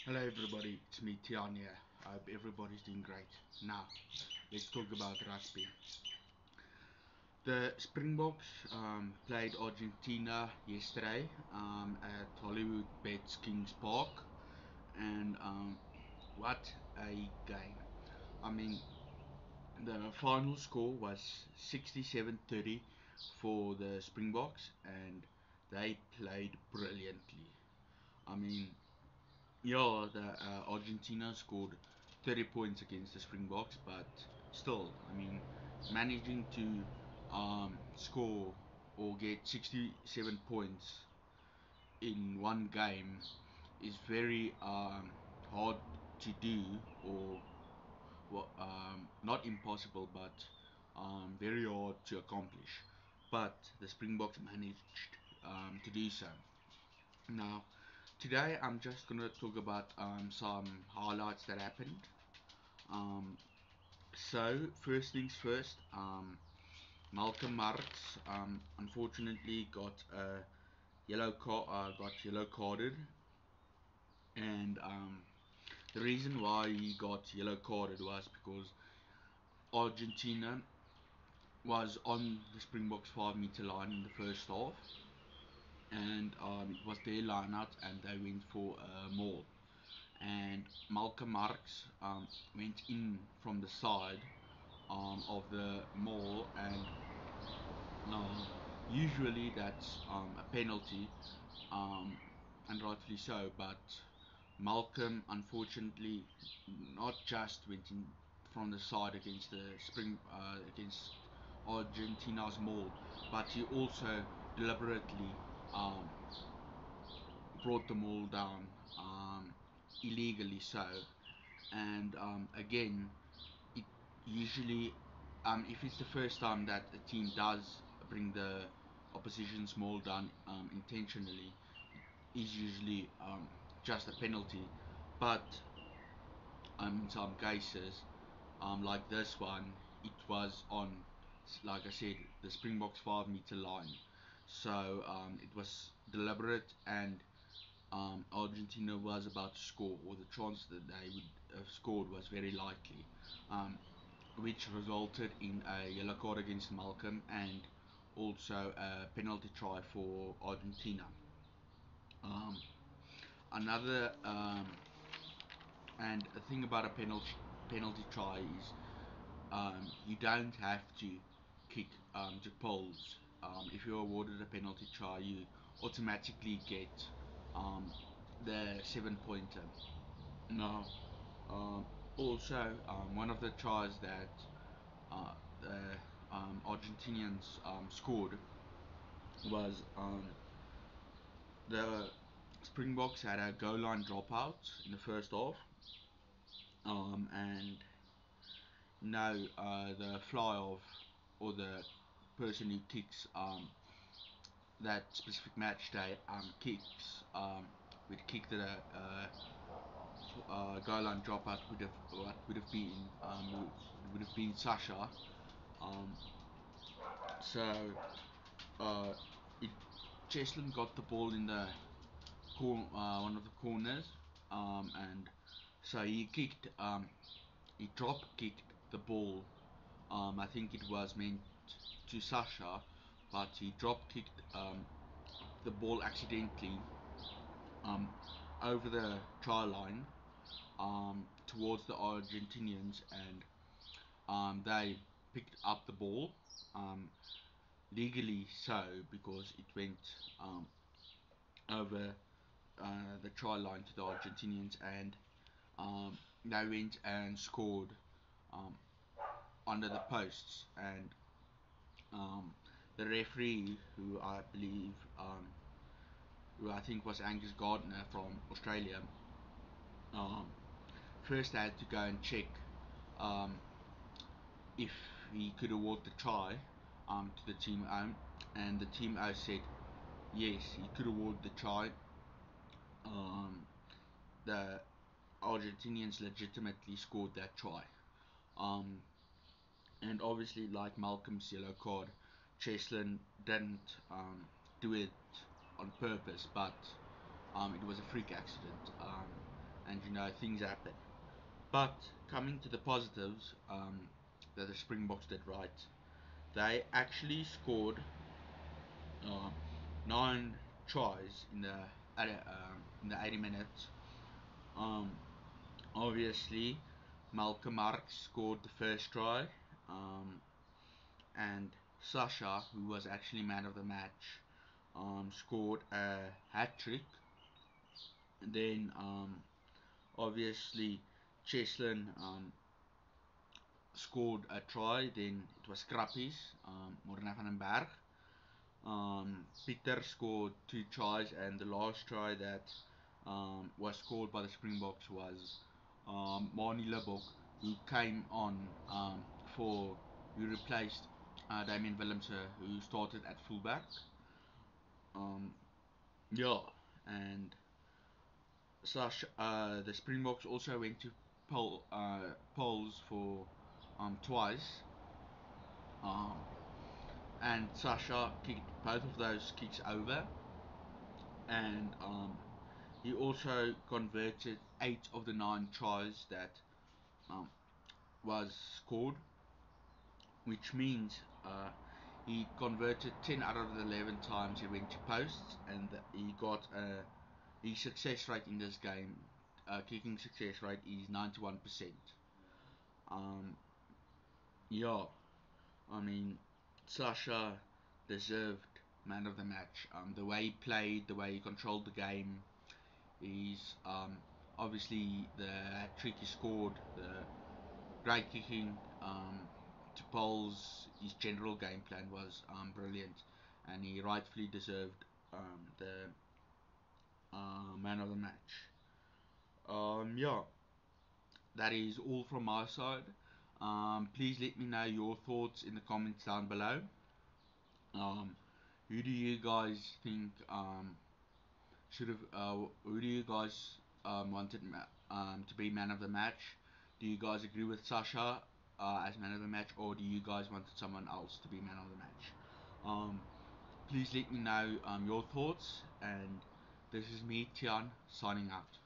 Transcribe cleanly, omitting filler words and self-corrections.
Hello everybody, it's me Tian here. I hope everybody's doing great. Now, let's talk about rugby. The Springboks played Argentina yesterday at Hollywood Bets Kings Park, and what a game! I mean, the final score was 67-30 for the Springboks, and they played brilliantly. I mean, yeah, the Argentina scored 30 points against the Springboks, but still, I mean, managing to score or get 67 points in one game is very hard to do, or well, not impossible, but very hard to accomplish. But the Springboks managed to do so. Now, today I'm just gonna talk about some highlights that happened. Um, so first things first, Malcolm Marx unfortunately got a got yellow carded, and the reason why he got yellow carded was because Argentina was on the Springboks 5 meter line in the first half, and it was their line out, and they went for a maul. And Malcolm Marx went in from the side of the mall, and usually that's a penalty, um, and rightfully so. But Malcolm, unfortunately, not just went in from the side against the against Argentina's mall, but he also deliberately um, brought the mall down illegally so. And again, it usually, if it's the first time that a team does bring the opposition's maul down intentionally, is usually just a penalty. But in some cases, like this one, it was on, like I said, the Springboks 5 meter line. So it was deliberate, and Argentina was about to score, or the chance that they would have scored was very likely, which resulted in a yellow card against Malcolm and also a penalty try for Argentina. Um, another and a thing about a penalty try is you don't have to kick to poles. If you're awarded a penalty try, you automatically get um, the 7 pointer. Now, also, one of the tries that the Argentinians scored was the Springboks had a goal line dropout in the first half, and now the fly off, or the person who kicks that specific match day kicks would kick the goal line dropout would have been Sasha. Um, so uh, it, Cheslin got the ball in the one of the corners, and so he drop kicked the ball. I think it was meant to Sasha, but he drop kicked the ball accidentally um, over the try line towards the Argentinians, and they picked up the ball um, legally so, because it went um, over the try line to the Argentinians, and they went and scored um, under the posts, and um, the referee, who I think was Angus Gardner from Australia, um, first had to go and check um, if he could award the try to the team O, and the team O said yes, he could award the try. The Argentinians legitimately scored that try. Um, and obviously, like Malcolm's yellow card, Cheslin didn't do it on purpose, but it was a freak accident. and things happen. But coming to the positives, that the Springboks did right, they actually scored uh, 9 tries in the 80 minutes. Um, Obviously, Malcolm Marx scored the first try, um, and Sasha, who was actually man of the match, scored a hat trick. And then, obviously, Cheslin scored a try. Then it was Krappies, Morna van den Berg. Peter scored 2 tries, and the last try that was scored by the Springboks was Marnie Libbok, who came on who replaced Damien Willemse, who started at fullback. Um, yeah, and the Springboks also went to polls for twice, um, and Sasha kicked both of those kicks over, and he also converted 8 of the 9 tries that um, was scored, which means he converted 10 out of the 11 times he went to posts, and he got his success rate in this game. Kicking success rate is 91%. Um, yeah, I mean, Sasha deserved man of the match. The way he played, the way he controlled the game, he's obviously the trick he scored, the great kicking to Paul's. His general game plan was brilliant, and he rightfully deserved the man of the match. Yeah, that is all from my side. Please let me know your thoughts in the comments down below. Um, who do you guys think should have? Who do you guys wanted to be man of the match? Do you guys agree with Sasha as man of the match, or do you guys wanted someone else to be man of the match? Um, Please let me know your thoughts, and this is me, Tian, signing out.